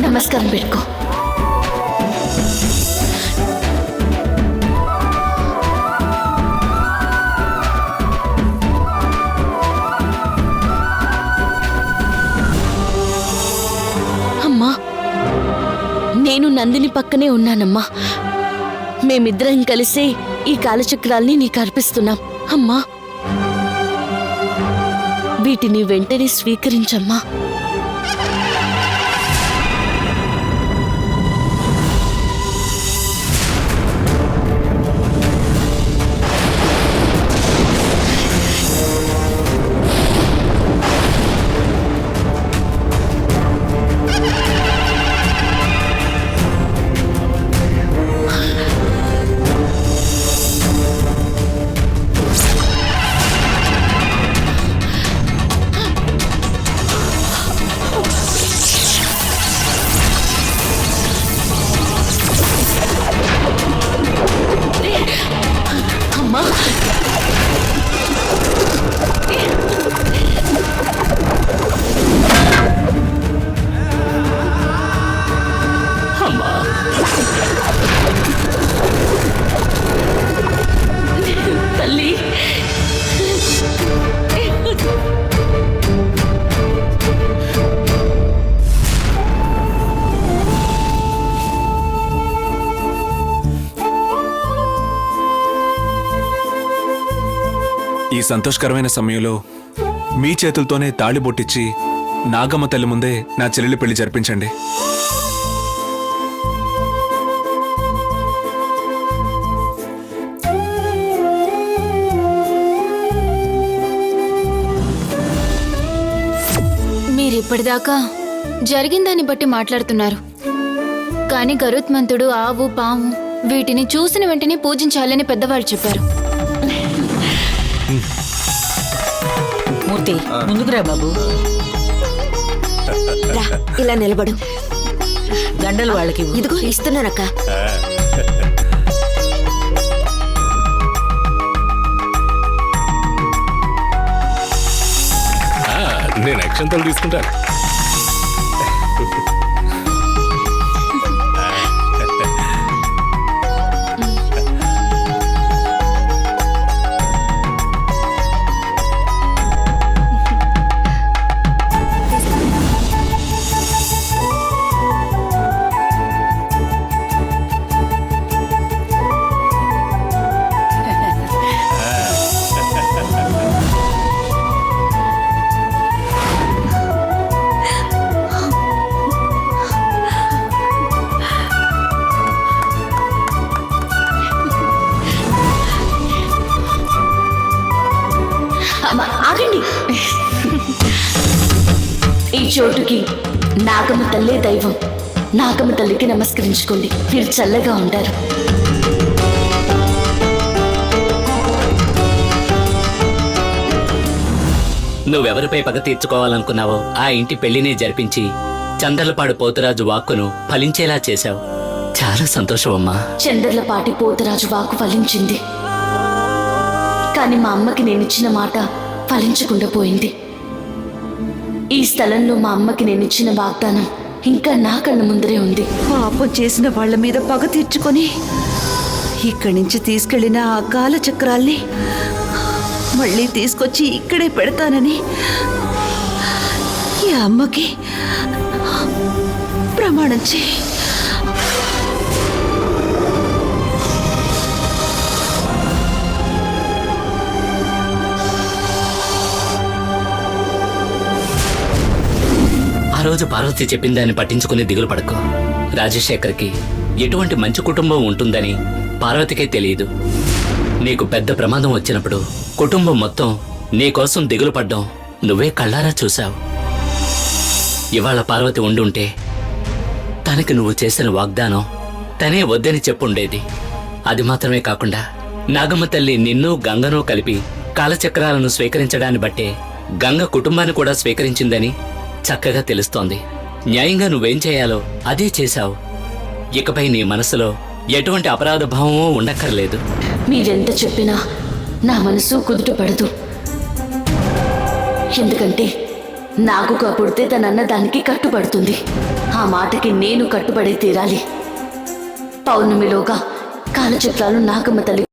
నమస్కారం పెట్టుకో. అమ్మా, నేను నందిని పక్కనే ఉన్నానమ్మా. మేమిద్దరం కలిసి ఈ కాలచక్రాల్ని నీకు అర్పిస్తున్నాం అమ్మా. వీటిని వెంటనే స్వీకరించమ్మా. తల్లి, ఈ సంతోషకరమైన సమయంలో మీ చేతులతోనే తాళి బొట్టిచ్చి నాగమ్మ తల్లి ముందే నా చెల్లెలి పెళ్లి జరిపించండి. మీరిప్పటిదాకా జరిగిందాన్ని బట్టి మాట్లాడుతున్నారు, కానీ గరుత్మంతుడు ఆవు పాము వీటిని చూసిన వెంటనే పూజించాలని పెద్దవాళ్ళు చెప్పారు. మూర్తి, ముందుకురా బాబు. ఇలా నిలబడు. దండలు వాళ్ళకి ఇదిగో ఇస్తున్నానక్క. నేను అక్షంతలు తీసుకుంటాను. ఆగండి. ఈ చోటుకి నాగమ్మ తల్లే దైవం. నాగమ్మ తల్లికి నమస్కరించుకోండి, మీరు చల్లగా ఉంటారు. నువ్వెవరిపై పగ తీర్చుకోవాలనుకున్నావో ఆ ఇంటి పెళ్లినే జరిపించి చందర్లపాడు పోతురాజు వాక్కును ఫలించేలా చేశావు. చాలా సంతోషం అమ్మా. చందర్లపాటి పోతరాజు వాకు ఫలించింది, కానీ మా అమ్మకి నేనిచ్చిన మాట ఫలించకుండా పోయింది. ఈ స్థలంలో మా అమ్మకి నేనిచ్చిన వాగ్దానం ఇంకా నా కళ్ళ ముందరే ఉంది. పాపం చేసిన వాళ్ళ మీద పగ తీర్చుకొని ఇక్కడి నుంచి తీసుకెళ్లిన ఆ కాల చక్రాల్ని మళ్ళీ తీసుకొచ్చి ఇక్కడే పెడతానని ఈ అమ్మకి ప్రమాణం చేయి. ఆ రోజు పార్వతి చెప్పిన దాన్ని పట్టించుకుని దిగులు పడకు. రాజశేఖర్కి ఎటువంటి మంచి కుటుంబం ఉంటుందని పార్వతికే తెలియదు. నీకు పెద్ద ప్రమాదం వచ్చినప్పుడు కుటుంబం మొత్తం నీకోసం దిగులు పడ్డం నువ్వే కళ్ళారా చూశావు. ఇవాళ పార్వతి ఉండుంటే తనకి నువ్వు చేసిన వాగ్దానం తనే వద్దని చెప్పుండేది. అది మాత్రమే కాకుండా నాగమ్మ తల్లి నిన్ను గంగను కలిపి కాలచక్రాలను స్వీకరించడాన్ని బట్టే గంగ కుటుంబాన్ని కూడా స్వీకరించిందని చక్కగా తెలుస్తోంది. న్యాయంగా నువ్వేం చేయాలో అదే చేశావు. ఇకపై నీ మనసులో ఎటువంటి అపరాధ భావమూ ఉండక్కర్లేదు. మీరెంత చెప్పినా నా మనసు కుదుట పడదు. ఎందుకంటే నాగుగా పుడితే తనన్న దానికి కట్టుబడుతుంది. ఆ మాటకి నేను కట్టుబడి తీరాలి. పౌర్ణమిలోగా కాలచక్రాలు నాగమ్మ తల్లి